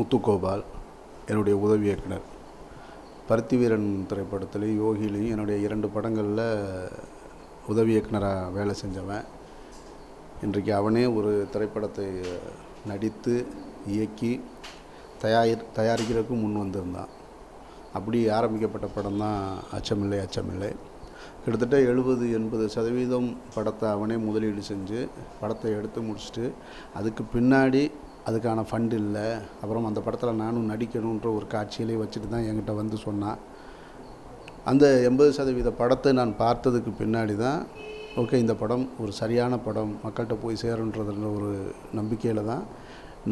முத்துகோபால் என்னுடைய உதவி இயக்குனர். பருத்தி வீரன் திரைப்படத்துலேயும் யோகிலையும் என்னுடைய 2 படங்களில் உதவி இயக்குனராக வேலை செஞ்சவன். இன்றைக்கு அவனே ஒரு திரைப்படத்தை நடித்து இயக்கி தயாரிக்கிறதுக்கு முன் வந்திருந்தான். அப்படி ஆரம்பிக்கப்பட்ட படம் தான் அச்சமில்லை அச்சமில்லை. கிட்டத்தட்ட 70-80% படத்தை அவனே முதலீடு செஞ்சு படத்தை எடுத்து முடிச்சுட்டு, அதுக்கு பின்னாடி அதுக்கான ஃபண்ட் இல்லை, அப்புறம் அந்த படத்தில் நானும் நடிக்கணுன்ற ஒரு காட்சியிலே வச்சுட்டு தான் என்கிட்ட வந்து சொன்னான். அந்த 80% படத்தை நான் பார்த்ததுக்கு பின்னாடி தான் ஓகே, இந்த படம் ஒரு சரியான படம், மக்கள்கிட்ட போய் சேருன்றதுன்ற ஒரு நம்பிக்கையில் தான்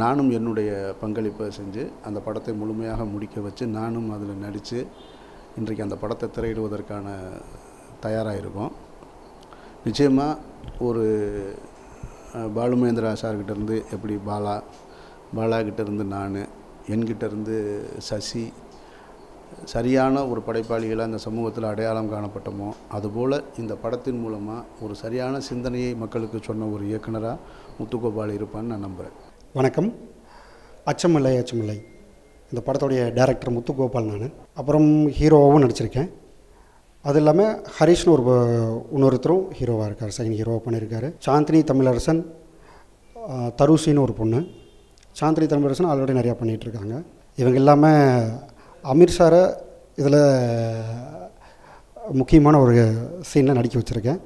நானும் என்னுடைய பங்களிப்பை செஞ்சு அந்த படத்தை முழுமையாக முடிக்க வச்சு நானும் அதில் நடித்து இன்றைக்கு அந்த படத்தை திரையிடுவதற்கான தயாராக இருக்கோம். நிச்சயமாக ஒரு பாலுமகேந்திரா சார்கிட்டேருந்து எப்படி பாலாகிட்டேருந்து நான், என்கிட்டேருந்து சசி சரியான ஒரு படைப்பாளிகளாக அந்த சமூகத்தில் அடையாளம் காணப்பட்டோமோ, அதுபோல் இந்த படத்தின் மூலமாக ஒரு சரியான சிந்தனையை மக்களுக்கு சொன்ன ஒரு இயக்குனராக முத்துகோபால் இருப்பான்னு நான் நம்புகிறேன். வணக்கம். அச்சமில்லை அச்சமில்லை இந்த படத்துடைய டைரக்டர் முத்துகோபால். நான் அப்புறம் ஹீரோவாகவும் நடிச்சிருக்கேன். அது இல்லாமல் ஹரிஷ்னு இன்னொருத்தரும் ஹீரோவாக இருக்கார், செகண்ட் ஹீரோவாக பண்ணியிருக்காரு. சாந்தினி தமிழரசன், தருசின்னு ஒரு பொண்ணு. சாந்தினி தமிழரசன் ஆல்ரெடி நிறையா பண்ணிகிட்ருக்காங்க. இவங்க இல்லாமல் அமீர் சாரை இதில் முக்கியமான ஒரு சீனில் நடிக்க வச்சுருக்கேன்.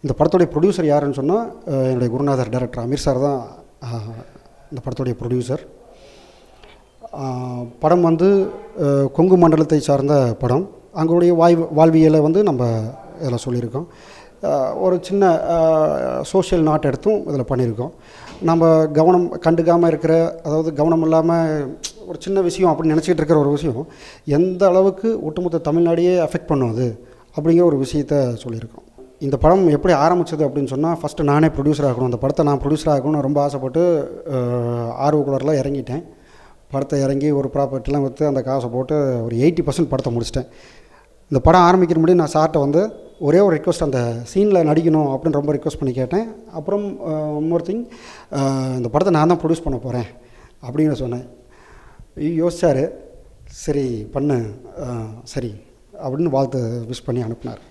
இந்த படத்துடைய ப்ரொடியூசர் யாருன்னு சொன்னால் என்னுடைய குருநாதர் டைரக்டர் அமீர் சார் தான் இந்த படத்துடைய ப்ரொடியூசர். படம் கொங்கு மண்டலத்தை சார்ந்த படம். அங்களுடைய வாழ்வியலை நம்ம இதில் சொல்லியிருக்கோம். ஒரு சின்ன சோஷியல் நாட் எடுத்தும் இதில் பண்ணியிருக்கோம். நம்ம கவனம் கண்டுக்காமல் இருக்கிற, அதாவது கவனம் இல்லாமல் ஒரு சின்ன விஷயம் அப்படின்னு நினச்சிக்கிட்டு இருக்கிற ஒரு விஷயம் எந்த அளவுக்கு ஒட்டுமொத்த தமிழ்நாடையே அஃபெக்ட் பண்ணும் அது அப்படிங்கிற ஒரு விஷயத்த சொல்லியிருக்கோம். இந்த படம் எப்படி ஆரம்பித்தது அப்படின்னு சொன்னால், ஃபஸ்ட்டு நானே ப்ரொடியூசர் ஆகணும், அந்த படத்தை நான் ப்ரொடியூசர் ஆகணும்னு ரொம்ப ஆசைப்பட்டு ஆர்வக்குள்ளரில் இறங்கிட்டேன். படத்தை இறங்கி ஒரு ப்ராப்பர்ட்டிலாம் விற்று அந்த காசை போட்டு ஒரு 80% படத்தை முடிச்சிட்டேன். இந்த படம் ஆரம்பிக்கிற முடியும் நான் சார்கிட்ட ஒரே ஒரு ரிக்வஸ்ட், அந்த சீனில் நடிக்கணும் அப்படின்னு ரொம்ப ரிக்வஸ்ட் பண்ணி கேட்டேன். அப்புறம் இன்னொரு திங், இந்த படத்தை நான் தான் ப்ரொடியூஸ் பண்ண போகிறேன் அப்படின்னு சொன்னேன். யோசிச்சார், சரி பண்ணு, சரி அப்படின்னு வாழ்த்து விஷ் பண்ணி அனுப்பினார்.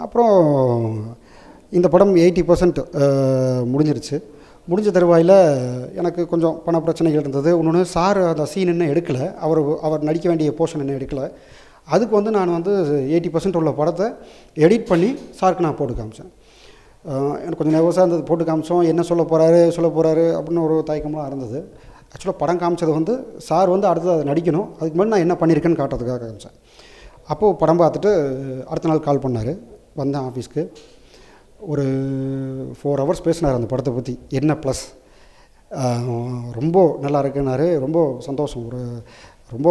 அப்புறம் இந்த படம் 80% முடிஞ்சிருச்சு. முடிஞ்ச தருவாயில் எனக்கு கொஞ்சம் பண பிரச்சனைகள் இருந்தது. இன்னொன்று, சார் அந்த சீன் இன்னும் எடுக்கலை, அவர் நடிக்க வேண்டிய போர்ஷன் இன்னும் எடுக்கலை. அதுக்கு நான் 80% உள்ள படத்தை எடிட் பண்ணி சாருக்கு நான் போட்டு காமிச்சேன். எனக்கு கொஞ்சம் நர்வஸாக இருந்தது. போட்டு காமிச்சோம், என்ன சொல்ல போகிறாரு அப்படின்னு ஒரு தயக்கமாக இருந்தது. ஆக்சுவலாக படம் காமிச்சது சார் அடுத்தது அதை நடிக்கணும், அதுக்கு முன்னாடி நான் என்ன பண்ணியிருக்கேன்னு காட்டுறதுக்காக காமிச்சேன். அப்போது படம் பார்த்துட்டு அடுத்த நாள் கால் பண்ணார். வந்தேன் ஆஃபீஸ்க்கு. ஒரு 4 hours பேசினார் அந்த படத்தை பற்றி, என்ன ப்ளஸ், ரொம்ப நல்லா இருக்குன்னாரு. ரொம்ப சந்தோஷம். ரொம்ப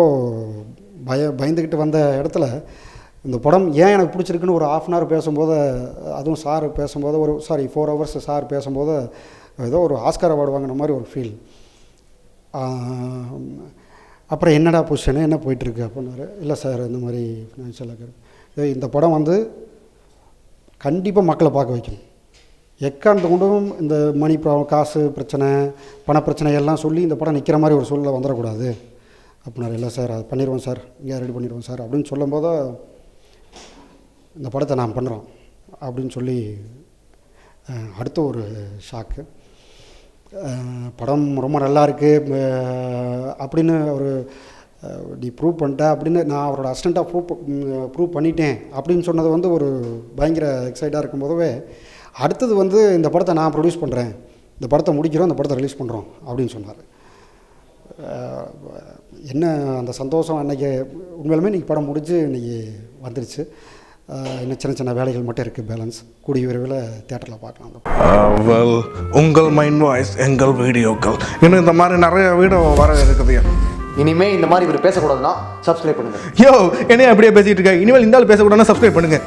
பயந்துக்கிட்டு வந்த இடத்துல இந்த படம் ஏன் எனக்கு பிடிச்சிருக்குன்னு ஒரு 1/2 hour பேசும்போது, அதுவும் சார் பேசும்போது 4 hours சார் பேசும்போது ஏதோ ஒரு ஆஸ்கார் அவார்டு வாங்கின மாதிரி ஒரு ஃபீல். அப்புறம் என்னடா பொசிஷனு, என்ன போயிட்டுருக்கு அப்படின்னாரு. இல்லை சார், இந்த மாதிரி ஃபினான்ஷியலாக இந்த படம் கண்டிப்பாக மக்களை பார்க்க வைக்கணும். எக்காரணத்தை கொண்டும் இந்த மணி ப்ராப்ளம், காசு பிரச்சனை, பணப்பிரச்சனை எல்லாம் சொல்லி இந்த படம் நிற்கிற மாதிரி ஒரு சூழ்நிலை வந்துடக்கூடாது அப்படின்னாரு. இல்லை சார், அது பண்ணிடுவோம் சார், இங்கே ரெடி பண்ணிடுவோம் சார் அப்படின்னு சொல்லும்போது, இந்த படத்தை நான் பண்ணுறோம் அப்படின்னு சொல்லி அடுத்த ஒரு ஷாக்கு. படம் ரொம்ப நல்லா இருக்குது அப்படின்னு நீ ப்ரூவ் பண்ணிட்ட அப்படின்னு நான் அவரோட அசிஸ்டண்ட்டாக ப்ரூவ் பண்ணிட்டேன் அப்படின்னு சொன்னது ஒரு பயங்கர எக்ஸைட்டாக இருக்கும்போதவே, அடுத்தது இந்த படத்தை நான் ப்ரொடியூஸ் பண்ணுறேன், இந்த படத்தை முடிக்கிறோம், இந்த படத்தை ரிலீஸ் பண்ணுறோம் அப்படின்னு சொன்னார். என்ன அந்த சந்தோஷம் அன்றைக்கி. உண்மையிலுமே இன்றைக்கி படம் முடிஞ்சு இன்றைக்கி வந்துடுச்சு. இன்னும் சின்ன சின்ன வேலைகள் மட்டும் இருக்குது, பேலன்ஸ். கூடிய விரைவில் தியேட்டரில் பார்க்கலாம். உங்கள் மைண்ட் வாய்ஸ் எங்கள் வீடியோக்கள் இன்னும் இந்த மாதிரி நிறைய வீடியோ வர இருக்குது. இனிமேல் இந்த மாதிரி இவர் பேசக்கூடாதுன்னா சப்ஸ்கிரைப் பண்ணுங்கள். யோ, என்னைய அப்படியே பேசிகிட்டு இருக்க, இனிமேல் இந்த ஆள் பேசக்கூடாதுன்னா சப்ஸ்கிரைப் பண்ணுங்கள்.